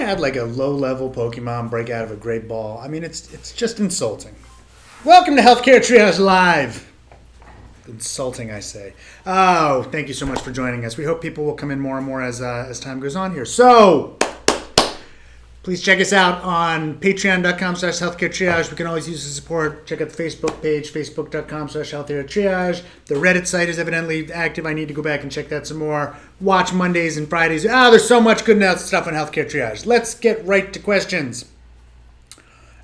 had like a low-level Pokemon break out of a great ball? I mean, it's just insulting. Welcome to Healthcare Triage Live. Insulting, I say. Oh, thank you so much for joining us. We hope people will come in more and more as time goes on here. So, please check us out on patreon.com/healthcaretriage. We can always use the support. Check out the Facebook page, facebook.com/healthcaretriage. The Reddit site is evidently active. I need to go back and check that some more. Watch Mondays and Fridays. There's so much good stuff on Healthcare Triage. Let's get right to questions.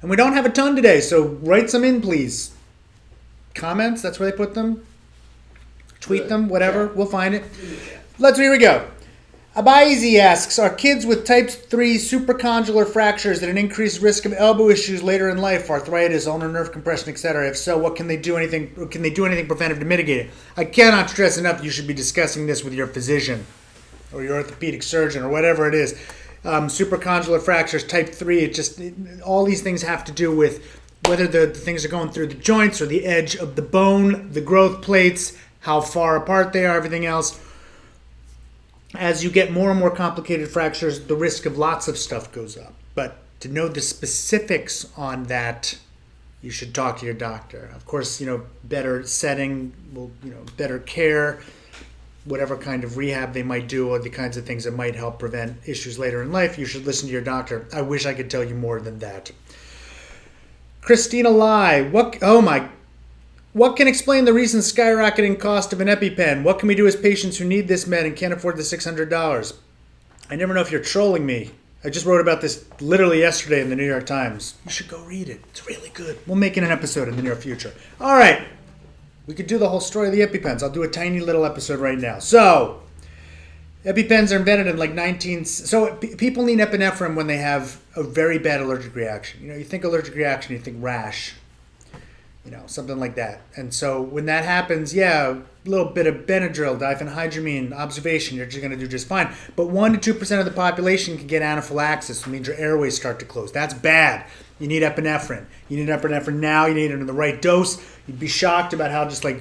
And we don't have a ton today, so write some in, please. Comments, that's where they put them. Tweet them, whatever. We'll find it. Here we go. Abaizi asks, are kids with type 3 supracondylar fractures at an increased risk of elbow issues later in life, arthritis, ulnar nerve compression, etc.? If so, what can they do anything preventive to mitigate it? I cannot stress enough you should be discussing this with your physician or your orthopedic surgeon or whatever it is. Supracondylar fractures, type 3, all these things have to do with whether the things are going through the joints or the edge of the bone, the growth plates, how far apart they are, everything else. As you get more and more complicated fractures, the risk of lots of stuff goes up. But to know the specifics on that, you should talk to your doctor. Of course, better setting, better care, whatever kind of rehab they might do, or the kinds of things that might help prevent issues later in life, you should listen to your doctor. I wish I could tell you more than that. Christina Lai, what can explain the recent skyrocketing cost of an EpiPen? What can we do as patients who need this med and can't afford the $600? I never know if you're trolling me. I just wrote about this literally yesterday in the New York Times. You should go read it. It's really good. We'll make it an episode in the near future. All right. We could do the whole story of the EpiPens. I'll do a tiny little episode right now. So, EpiPens are invented in So, people need epinephrine when they have a very bad allergic reaction. You think allergic reaction, you think rash. Something like that. And so when that happens, a little bit of Benadryl, diphenhydramine, observation, you're just going to do just fine. But 1% to 2% of the population can get anaphylaxis, which means your airways start to close. That's bad. You need epinephrine. You need epinephrine now. You need it in the right dose. You'd be shocked about how just a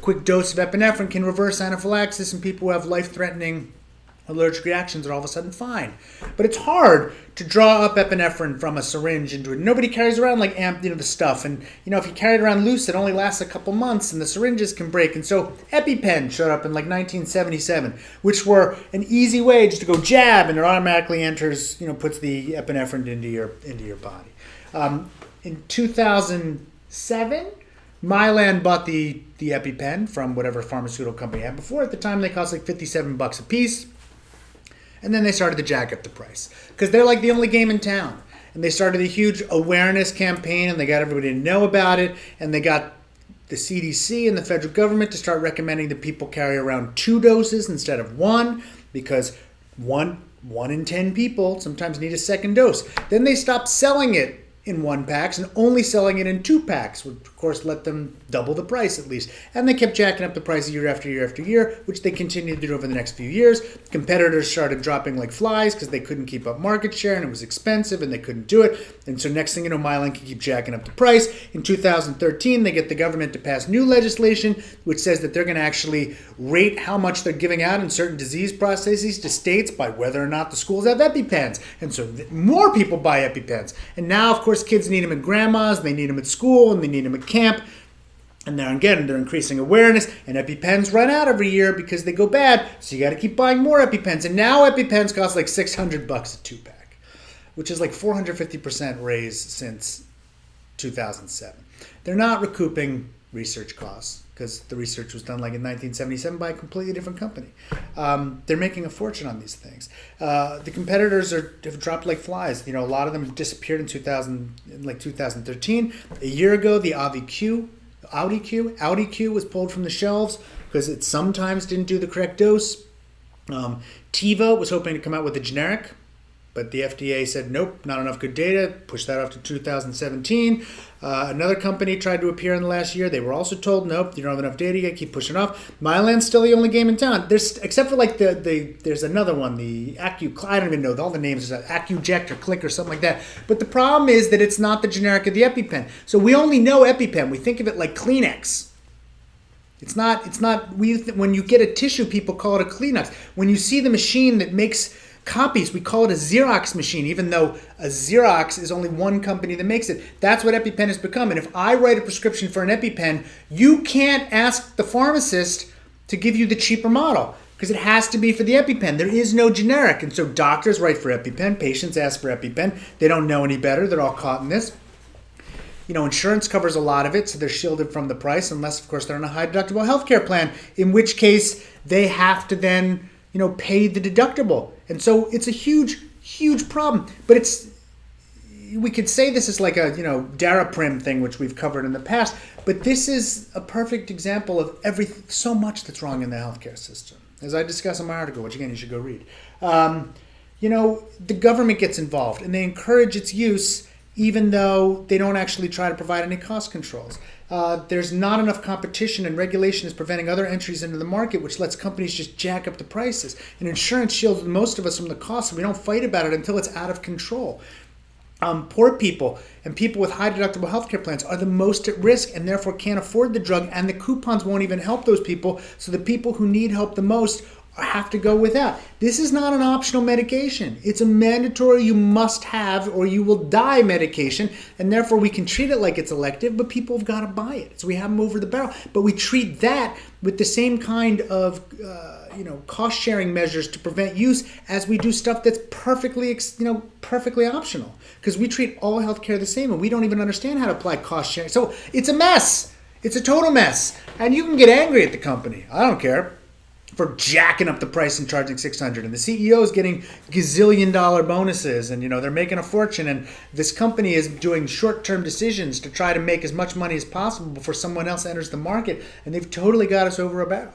quick dose of epinephrine can reverse anaphylaxis in people who have life-threatening allergic reactions are all of a sudden fine. But it's hard to draw up epinephrine from a syringe into it. Nobody carries around the stuff. And, if you carry it around loose, it only lasts a couple months and the syringes can break. And so EpiPen showed up in 1977, which were an easy way just to go jab and it automatically enters, puts the epinephrine into your body. In 2007, Mylan bought the EpiPen from whatever pharmaceutical company had before. At the time, they cost $57 a piece. And then they started to jack up the price because they're the only game in town. And they started a huge awareness campaign and they got everybody to know about it. And they got the CDC and the federal government to start recommending that people carry around 2 doses instead of 1 because one in 10 people sometimes need a second dose. Then they stopped selling it in 1 packs and only selling it in 2 packs, which of course let them double the price at least. And they kept jacking up the price year after year after year, which they continued to do over the next few years. Competitors started dropping like flies because they couldn't keep up market share and it was expensive and they couldn't do it. And so next thing you know, Mylan can keep jacking up the price. In 2013, they get the government to pass new legislation which says that they're going to actually rate how much they're giving out in certain disease processes to states by whether or not the schools have EpiPens. And so more people buy EpiPens. And now, of course, kids need them at grandma's, they need them at school, and they need them at camp. And now again, they're increasing awareness, and EpiPens run out every year because they go bad, so you got to keep buying more EpiPens. And now EpiPens cost $600 a 2-pack, which is 450% raise since 2007. They're not recouping research costs because the research was done in 1977 by a completely different company. They're making a fortune on these things. The competitors have dropped like flies. A lot of them disappeared in 2013. A year ago, the Audi Q was pulled from the shelves because it sometimes didn't do the correct dose. Teva was hoping to come out with a generic, but the FDA said, nope, not enough good data, pushed that off to 2017. Another company tried to appear in the last year. They were also told, nope, you don't have enough data yet, keep pushing off. Mylan's still the only game in town. Except for there's another one, the I don't even know all the names, there's AccuJect or Click or something like that. But the problem is that it's not the generic of the EpiPen. So we only know EpiPen. We think of it like Kleenex. It's not, when you get a tissue, people call it a Kleenex. When you see the machine that makes copies. We call it a Xerox machine, even though a Xerox is only one company that makes it. That's what EpiPen has become. And if I write a prescription for an EpiPen, you can't ask the pharmacist to give you the cheaper model because it has to be for the EpiPen. There is no generic. And so doctors write for EpiPen, patients ask for EpiPen. They don't know any better. They're all caught in this. Insurance covers a lot of it, so they're shielded from the price, unless, of course, they're in a high deductible healthcare plan, in which case they have to then, pay the deductible. And so it's a huge, huge problem. But we could say this is like a, Daraprim thing, which we've covered in the past, but this is a perfect example of so much that's wrong in the healthcare system. As I discuss in my article, which again, you should go read. The government gets involved and they encourage its use even though they don't actually try to provide any cost controls. There's not enough competition and regulation is preventing other entries into the market, which lets companies just jack up the prices. And insurance shields most of us from the cost, and we don't fight about it until it's out of control. Poor people and people with high deductible healthcare plans are the most at risk and therefore can't afford the drug, and the coupons won't even help those people, so the people who need help the most have to go without. This is not an optional medication. It's a mandatory, you must have or you will die medication, and therefore we can treat it like it's elective, but people have got to buy it. So we have them over the barrel. But we treat that with the same kind of cost-sharing measures to prevent use as we do stuff that's perfectly optional. Because we treat all healthcare the same, and we don't even understand how to apply cost-sharing. So it's a mess. It's a total mess. And you can get angry at the company. I don't care. For jacking up the price and charging $600, and the CEO is getting gazillion-dollar bonuses, and they're making a fortune, and this company is doing short-term decisions to try to make as much money as possible before someone else enters the market, and they've totally got us over a barrel.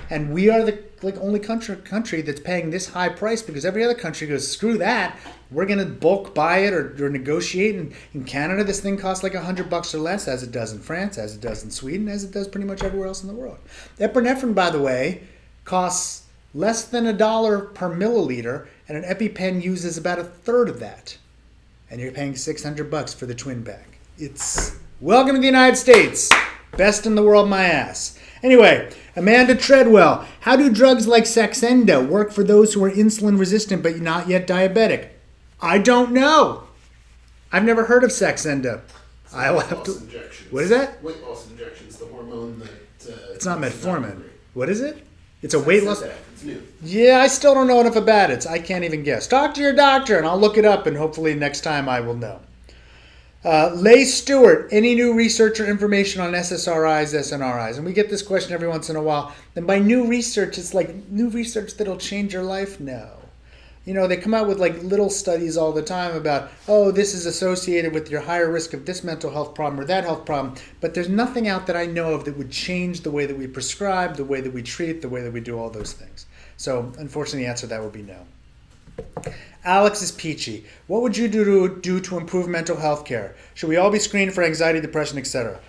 And we are the only country that's paying this high price, because every other country goes, screw that, we're going to bulk buy it or negotiate. And in Canada, this thing costs like $100 or less, as it does in France, as it does in Sweden, as it does pretty much everywhere else in the world. Epinephrine, by the way, costs less than $1 per milliliter, and an EpiPen uses about a third of that. And you're paying $600 for the twin bag. It's welcome to the United States. Best in the world, my ass. Anyway, Amanda Treadwell, how do drugs like Saxenda work for those who are insulin resistant but not yet diabetic? I don't know. I've never heard of Saxenda. I will have to. Injections. What is that? Weight loss injections, the hormone that. It's not metformin. What is it? It's a weight loss. It's new. Yeah, I still don't know enough about it. I can't even guess. Talk to your doctor, and I'll look it up, and hopefully next time I will know. Leigh Stewart, any new research or information on SSRIs, SNRIs? And we get this question every once in a while. And by new research, it's like new research that'll change your life? No. They come out with little studies all the time about, this is associated with your higher risk of this mental health problem or that health problem. But there's nothing out that I know of that would change the way that we prescribe, the way that we treat, the way that we do all those things. So unfortunately, the answer to that would be no. Alex is peachy. What would you do to improve mental health care? Should we all be screened for anxiety, depression, etc.?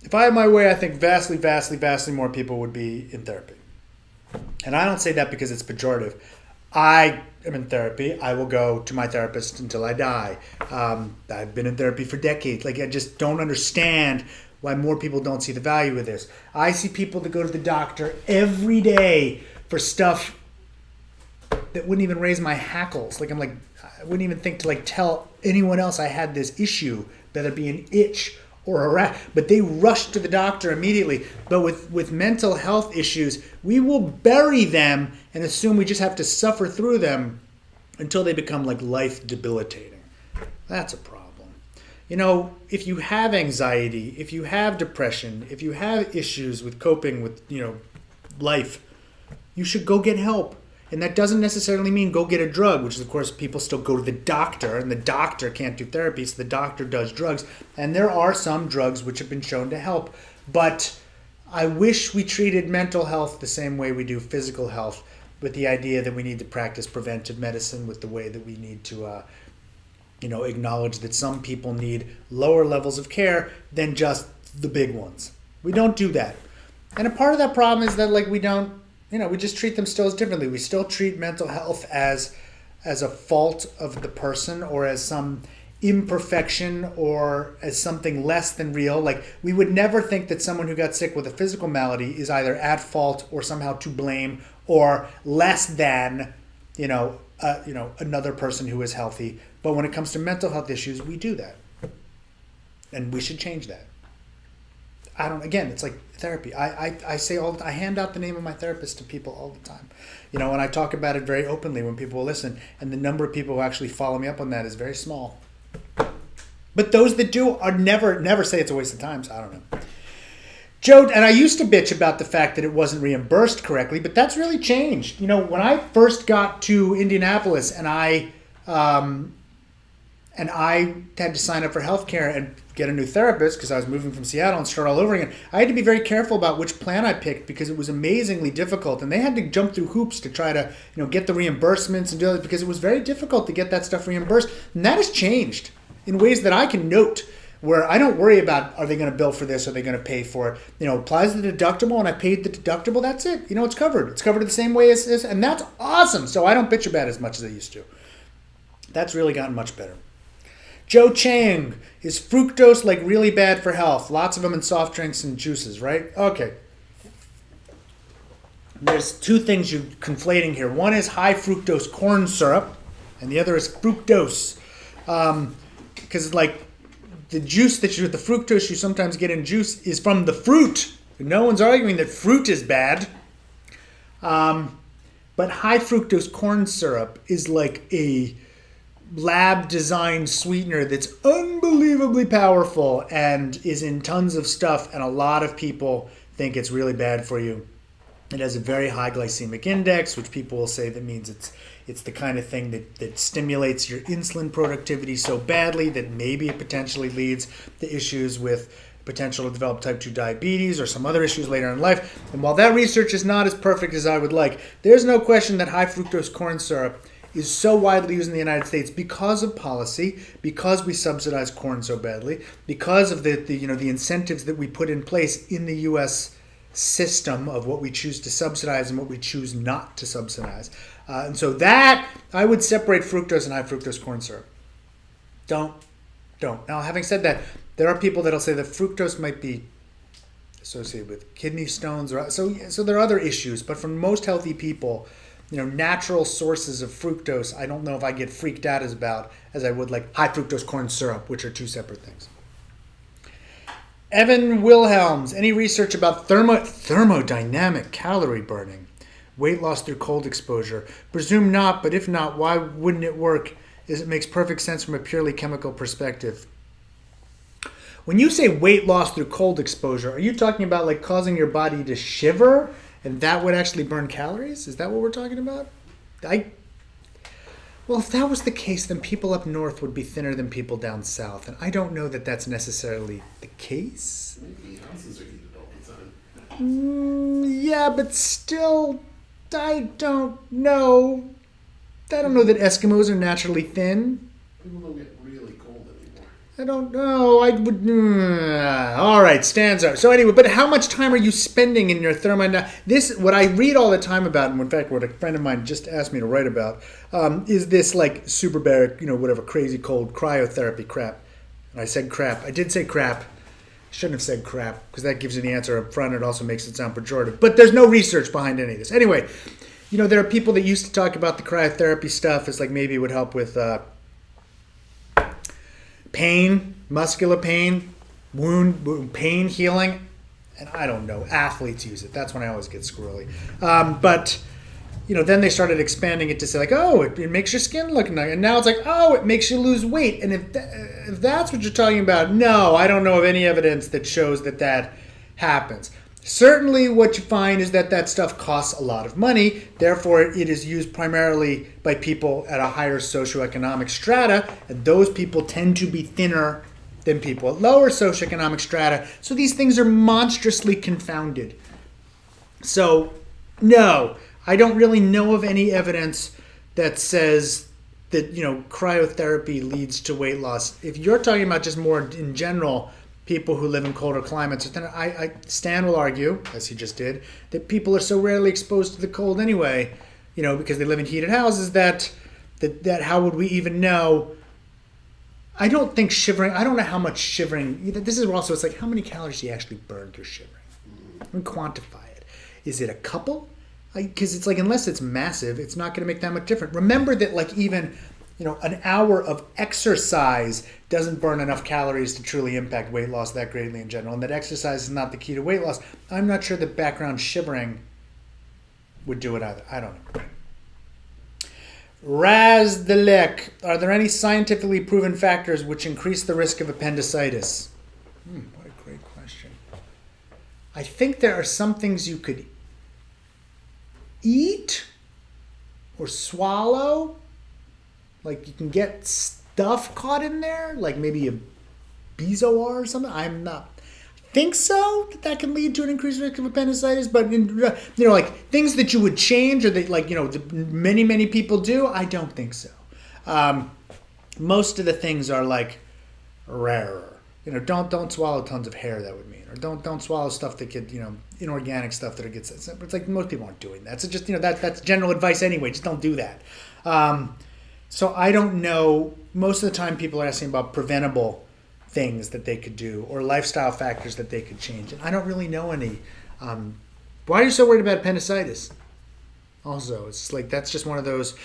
If I had my way, I think vastly, vastly, vastly more people would be in therapy. And I don't say that because it's pejorative. I am in therapy. I will go to my therapist until I die. I've been in therapy for decades. I just don't understand why more people don't see the value of this. I see people that go to the doctor every day for stuff that wouldn't even raise my hackles. I wouldn't even think to tell anyone else I had this issue, whether it be an itch or a rat, but they rush to the doctor immediately. But with mental health issues, we will bury them and assume we just have to suffer through them until they become life debilitating. That's a problem. If you have anxiety, if you have depression, if you have issues with coping with, life, you should go get help. And that doesn't necessarily mean go get a drug, which is, of course, people still go to the doctor, and the doctor can't do therapy, so the doctor does drugs. And there are some drugs which have been shown to help. But I wish we treated mental health the same way we do physical health, with the idea that we need to practice preventive medicine, with the way that we need to acknowledge that some people need lower levels of care than just the big ones. We don't do that. And a part of that problem is that we don't, we just treat them still as differently. We still treat mental health as a fault of the person, or as some imperfection, or as something less than real. We would never think that someone who got sick with a physical malady is either at fault or somehow to blame or less than another person who is healthy. But when it comes to mental health issues, we do that. And we should change that. Again, it's like therapy. I say I hand out the name of my therapist to people all the time. And I talk about it very openly when people will listen. And the number of people who actually follow me up on that is very small. But those that do are never say it's a waste of time. So I don't know. Joe, and I used to bitch about the fact that it wasn't reimbursed correctly, but that's really changed. When I first got to Indianapolis and I had to sign up for healthcare and get a new therapist because I was moving from Seattle and start all over again, I had to be very careful about which plan I picked because it was amazingly difficult. And they had to jump through hoops to try to get the reimbursements and do it because it was very difficult to get that stuff reimbursed. And that has changed in ways that I can note where I don't worry about, are they going to bill for this? Are they going to pay for it? Applies the deductible and I paid the deductible. That's it. It's covered. It's covered the same way as this. And that's awesome. So I don't bitch about it as much as I used to. That's really gotten much better. Joe Chang, is fructose like really bad for health? Lots of them in soft drinks and juices, right? Okay. There's two things you're conflating here. One is high fructose corn syrup, and the other is fructose. Because like the juice the fructose you sometimes get in juice is from the fruit. No one's arguing that fruit is bad. But high fructose corn syrup is like a lab designed sweetener that's unbelievably powerful and is in tons of stuff, and a lot of people think it's really bad for you. It has a very high glycemic index, which people will say that means it's the kind of thing that stimulates your insulin productivity so badly that maybe it potentially leads to issues with potential to develop type 2 diabetes or some other issues later in life. And while that research is not as perfect as I would like, there's no question that high fructose corn syrup is so widely used in the United States because of policy, because we subsidize corn so badly, because of the incentives that we put in place in the U.S. system of what we choose to subsidize and what we choose not to subsidize. And so that, I would separate fructose and high fructose corn syrup. Don't. Now, having said that, there are people that'll say that fructose might be associated with kidney stones, so there are other issues. But for most healthy people, natural sources of fructose, I don't know if I get freaked out as I would like high fructose corn syrup, which are two separate things. Evan Wilhelms, any research about thermodynamic calorie burning, weight loss through cold exposure? Presume not, but if not, why wouldn't it work? As it makes perfect sense from a purely chemical perspective. When you say weight loss through cold exposure, are you talking about like causing your body to shiver? And that would actually burn calories? Is that what we're talking about? Well, if that was the case, then people up north would be thinner than people down south. And I don't know that that's necessarily the case. Maybe houses are heated all the time. Yeah, but still, I don't know. I don't know that Eskimos are naturally thin. People don't get really cold anymore. I don't know. I would. All right, stanza. So anyway, but how much time are you spending in your thermodynamic? What I read all the time about, and in fact, what a friend of mine just asked me to write about, is this like superbaric, whatever crazy cold cryotherapy crap. And I said crap. I did say crap. Shouldn't have said crap because that gives you the answer up front. It also makes it sound pejorative. But there's no research behind any of this. Anyway, there are people that used to talk about the cryotherapy stuff as like maybe it would help with pain, muscular pain, wound pain healing. And I don't know, athletes use it. That's when I always get squirrely. But then they started expanding it to say like, oh, it makes your skin look nice. And now it's like, oh, it makes you lose weight. And if that's what you're talking about, no, I don't know of any evidence that shows that happens. Certainly what you find is that stuff costs a lot of money. Therefore, it is used primarily by people at a higher socioeconomic strata. And those people tend to be thinner than people at lower socioeconomic strata. So these things are monstrously confounded. So, no, I don't really know of any evidence that says that, cryotherapy leads to weight loss. If you're talking about just more in general, people who live in colder climates, then Stan will argue, as he just did, that people are so rarely exposed to the cold anyway, because they live in heated houses that how would we even know? I don't think shivering, I don't know how much shivering, this is also, it's like how many calories do you actually burn through shivering? And quantify it. Is it a couple? because it's like, unless it's massive, it's not going to make that much difference. Remember that, like, even, an hour of exercise doesn't burn enough calories to truly impact weight loss that greatly in general, and that exercise is not the key to weight loss. I'm not sure that background shivering would do it either. I don't know. Razdalek, are there any scientifically proven factors which increase the risk of appendicitis? What a great question. I think there are some things you could eat or swallow. Like, you can get stuff caught in there, like maybe a bezoar or something. I'm not think so that can lead to an increased risk of appendicitis, but like things that you would change or that, like, many people do, I don't think so. Most of the things are like rarer. Don't swallow tons of hair, that would mean, or don't swallow stuff that could, inorganic stuff that gets. It's like most people aren't doing that. So just that's general advice anyway. Just don't do that. So I don't know. Most of the time, people are asking about preventable things that they could do or lifestyle factors that they could change, and I don't really know any. Why are you so worried about appendicitis? Also, it's like that's just one of those,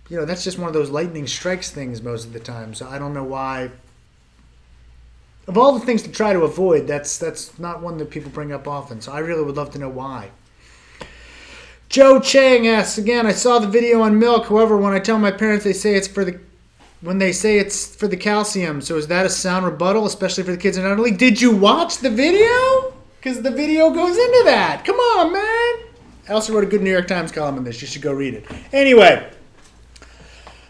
that's just one of those lightning strikes things most of the time. So I don't know why. Of all the things to try to avoid, that's not one that people bring up often. So I really would love to know why. Joe Chang asks again, I saw the video on milk. However, when I tell my parents, they say it's for the calcium. So is that a sound rebuttal, especially for the kids and elderly? Did you watch the video? Because the video goes into that. Come on, man. I also wrote a good New York Times column on this. You should go read it. Anyway,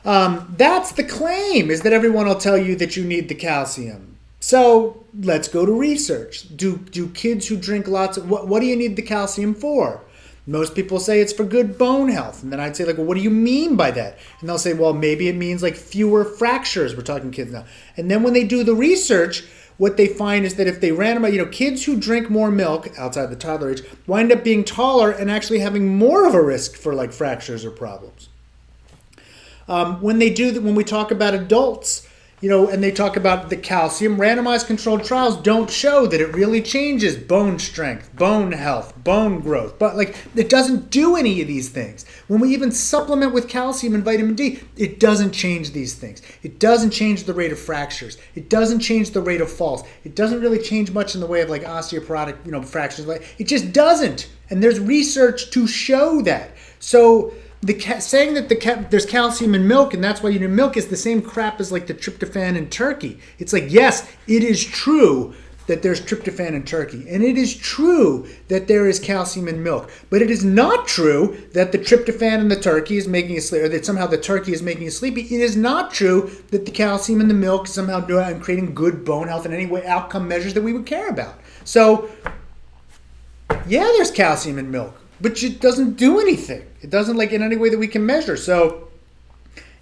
that's the claim, is that everyone will tell you that you need the calcium. So let's go to research. Do kids who drink lots of, what do you need the calcium for? Most people say it's for good bone health. And then I'd say, like, well, what do you mean by that? And they'll say, well, maybe it means like fewer fractures. We're talking kids now. And then when they do the research, what they find is that if they randomize, kids who drink more milk outside the toddler age wind up being taller and actually having more of a risk for like fractures or problems. When we talk about adults, and they talk about the calcium, randomized controlled trials don't show that it really changes bone strength, bone health, bone growth. But it doesn't do any of these things. When we even supplement with calcium and vitamin D, it doesn't change these things. It doesn't change the rate of fractures. It doesn't change the rate of falls. It doesn't really change much in the way of like osteoporotic, fractures. It just doesn't. And there's research to show that. So saying that there's calcium in milk and that's why you need milk is the same crap as like the tryptophan in turkey. It's like, yes, it is true that there's tryptophan in turkey, and it is true that there is calcium in milk, but it is not true that the tryptophan in the turkey is making you sleepy, or that somehow the turkey is making you sleepy. It is not true that the calcium in the milk is somehow creating good bone health in any way, outcome measures that we would care about. So, yeah, there's calcium in milk, but it doesn't do anything. It doesn't in any way that we can measure. So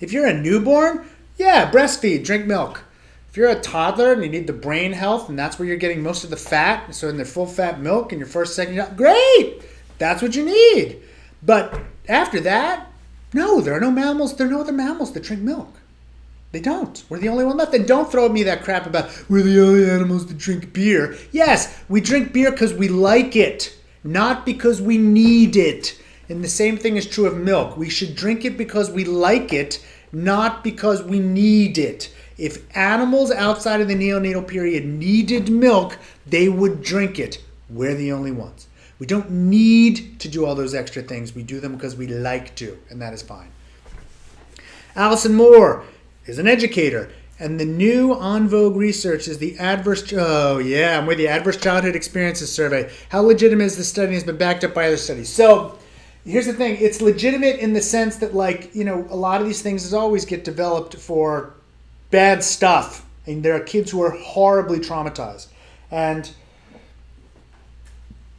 if you're a newborn, yeah, breastfeed, drink milk. If you're a toddler and you need the brain health and that's where you're getting most of the fat, so in the full fat milk in your first, second, great. That's what you need. But after that, no, there are no mammals. There are no other mammals that drink milk. They don't. We're the only one left. And don't throw at me that crap about we're the only animals that drink beer. Yes, we drink beer because we like it, not because we need it. And the same thing is true of milk. We should drink it because we like it, not because we need it. If animals outside of the neonatal period needed milk, they would drink it. We're the only ones. We don't need to do all those extra things. We do them because we like to, and that is fine. Allison Moore is an educator, and the new on vogue research is the adverse childhood experiences survey. How legitimate is this study? Has been backed up by other studies. So here's the thing. It's legitimate in the sense that, a lot of these things as always get developed for bad stuff. And there are kids who are horribly traumatized. And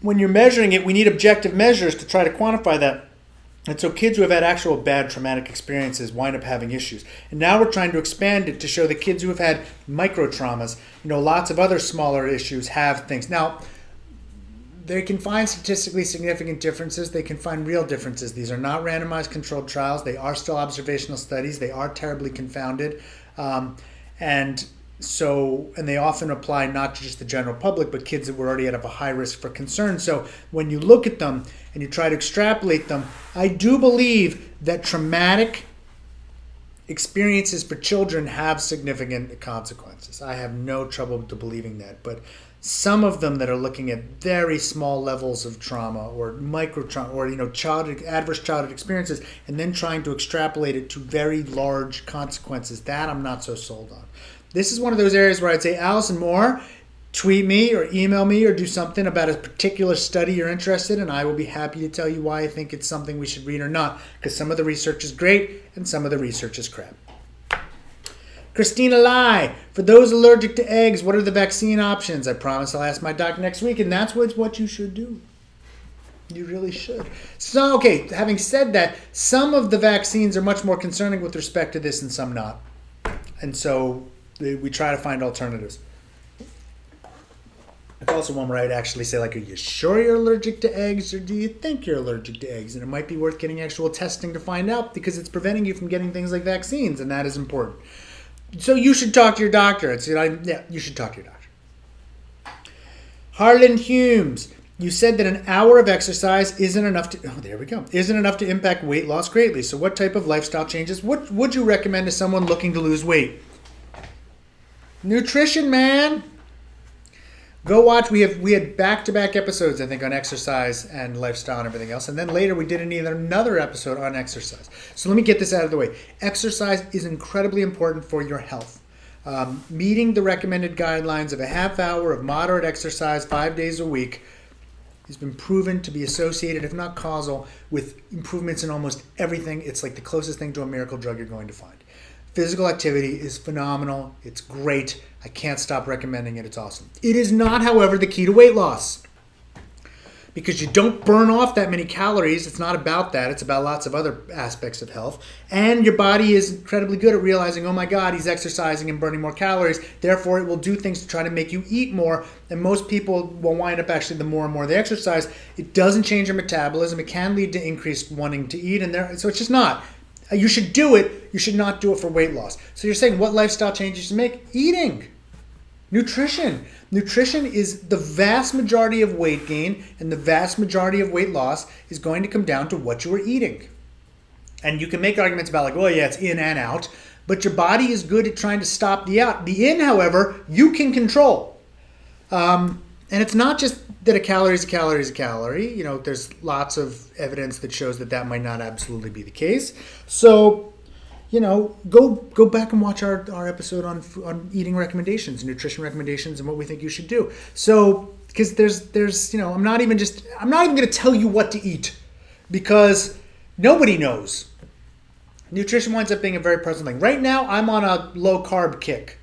when you're measuring it, we need objective measures to try to quantify that. And so kids who have had actual bad traumatic experiences wind up having issues. And now we're trying to expand it to show that kids who have had micro traumas, lots of other smaller issues have things. Now, they can find statistically significant differences. They can find real differences. These are not randomized controlled trials. They are still observational studies. They are terribly confounded. And And they often apply not to just the general public, but kids that were already at a high risk for concern. So when you look at them and you try to extrapolate them, I do believe that traumatic experiences for children have significant consequences. I have no trouble believing that. But some of them that are looking at very small levels of trauma or micro trauma or adverse childhood experiences and then trying to extrapolate it to very large consequences, that I'm not so sold on. This is one of those areas where I'd say, Allison Moore, tweet me or email me or do something about a particular study you're interested in, and I will be happy to tell you why I think it's something we should read or not, because some of the research is great and some of the research is crap. Christina Lai, for those allergic to eggs, what are the vaccine options? I promise I'll ask my doc next week, and that's what you should do. You really should. So, okay, having said that, some of the vaccines are much more concerning with respect to this and some not. And so we try to find alternatives. It's also one where I'd actually say, like, are you sure you're allergic to eggs, or do you think you're allergic to eggs? And it might be worth getting actual testing to find out, because it's preventing you from getting things like vaccines, and that is important. So you should talk to your doctor. You should talk to your doctor. Harlan Humes, you said that an hour of exercise isn't enough to impact weight loss greatly. So what type of lifestyle changes would you recommend to someone looking to lose weight? Nutrition, man. Go watch. We had back-to-back episodes, I think, on exercise and lifestyle and everything else. And then later we did another episode on exercise. So let me get this out of the way. Exercise is incredibly important for your health. Meeting the recommended guidelines of a half hour of moderate exercise 5 days a week has been proven to be associated, if not causal, with improvements in almost everything. It's like the closest thing to a miracle drug you're going to find. Physical activity is phenomenal. It's great. I can't stop recommending it. It's awesome. It is not, however, the key to weight loss, because you don't burn off that many calories. It's not about that. It's about lots of other aspects of health. And your body is incredibly good at realizing, oh my God, he's exercising and burning more calories. Therefore, it will do things to try to make you eat more. And most people will wind up actually, the more and more they exercise, it doesn't change your metabolism. It can lead to increased wanting to eat. So it's just not. You should do it. You should not do it for weight loss. So you're saying what lifestyle changes to make? Eating. Nutrition. Nutrition is the vast majority of weight gain, and the vast majority of weight loss is going to come down to what you are eating. And you can make arguments about, like, well, yeah, it's in and out, but your body is good at trying to stop the out. The in, however, you can control. And it's not just that a calorie is a calorie is a calorie. You know, there's lots of evidence that shows that might not absolutely be the case. So, you know, go back and watch our episode on eating recommendations, nutrition recommendations, and what we think you should do. So, because there's you know, I'm not even going to tell you what to eat, because nobody knows. Nutrition winds up being a very personal thing. Right now, I'm on a low carb kick.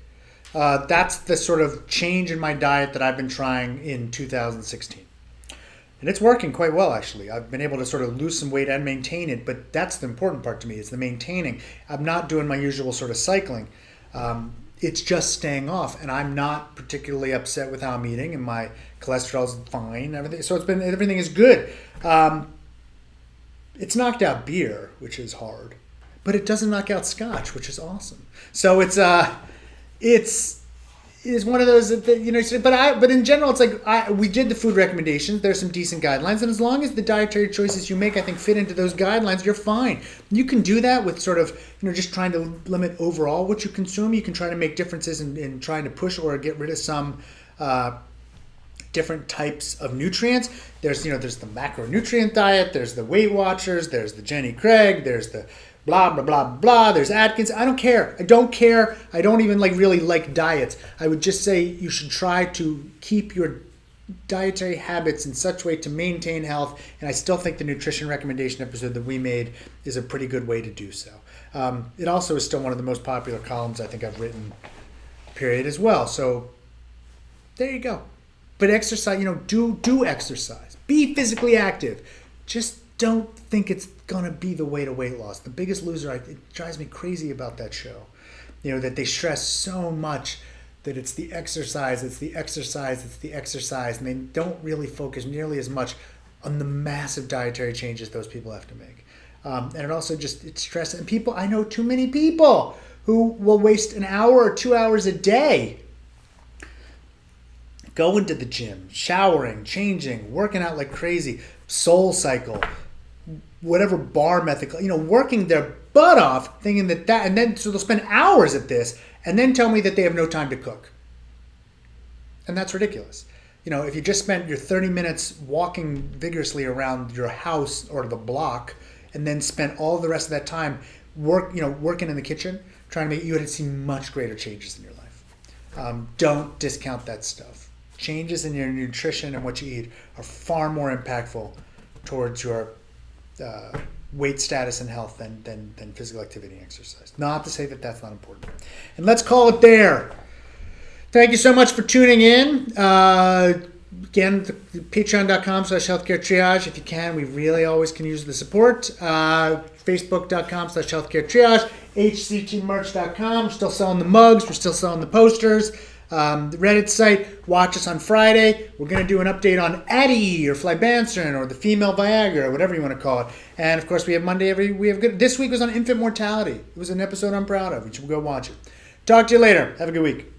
That's the sort of change in my diet that I've been trying in 2016. And it's working quite well, actually. I've been able to sort of lose some weight and maintain it, but that's the important part to me, is the maintaining. I'm not doing my usual sort of cycling. It's just staying off, and I'm not particularly upset with how I'm eating, and my cholesterol's fine, everything. So everything is good. It's knocked out beer, which is hard, but it doesn't knock out scotch, which is awesome. So it's one of those that, you know, but in general, it's like we did the food recommendations. There's some decent guidelines, and as long as the dietary choices you make, I think, fit into those guidelines, you're fine. You can do that with sort of, you know, just trying to limit overall what you consume. You can try to make differences in trying to push or get rid of some different types of nutrients. There's the macronutrient diet. There's the Weight Watchers. There's the Jenny Craig. There's the blah, blah, blah, blah. There's Atkins. I don't care. I don't care. I don't even really like diets. I would just say you should try to keep your dietary habits in such a way to maintain health. And I still think the nutrition recommendation episode that we made is a pretty good way to do so. It also is still one of the most popular columns I think I've written, period, as well. So there you go. But exercise, do exercise. Be physically active. Just don't think it's going to be the way to weight loss. The Biggest Loser, it drives me crazy about that show. You know, that they stress so much that it's the exercise, it's the exercise, it's the exercise, and they don't really focus nearly as much on the massive dietary changes those people have to make. And it also it's stress. And I know too many people who will waste an hour or 2 hours a day going to the gym, showering, changing, working out like crazy, Soul Cycle, whatever bar method, working their butt off, thinking that, and then so they'll spend hours at this and then tell me that they have no time to cook. And that's ridiculous. If you just spent your 30 minutes walking vigorously around your house or the block and then spent all the rest of that time working in the kitchen, trying to make, you would see much greater changes in your life. Don't discount that stuff. Changes in your nutrition and what you eat are far more impactful towards your weight status and health than physical activity and exercise. Not to say that that's not important. And let's call it there. Thank you so much for tuning in. Again, patreon.com/healthcaretriage. If you can, we really always can use the support. Facebook.com/healthcaretriage. HCTmerch.com. We're still selling the mugs. We're still selling the posters. The Reddit site, watch us on Friday. We're going to do an update on Addie or flibanserin or the female Viagra or whatever you want to call it. And of course, we have this week was on infant mortality. It was an episode I'm proud of. You should go watch it. Talk to you later. Have a good week.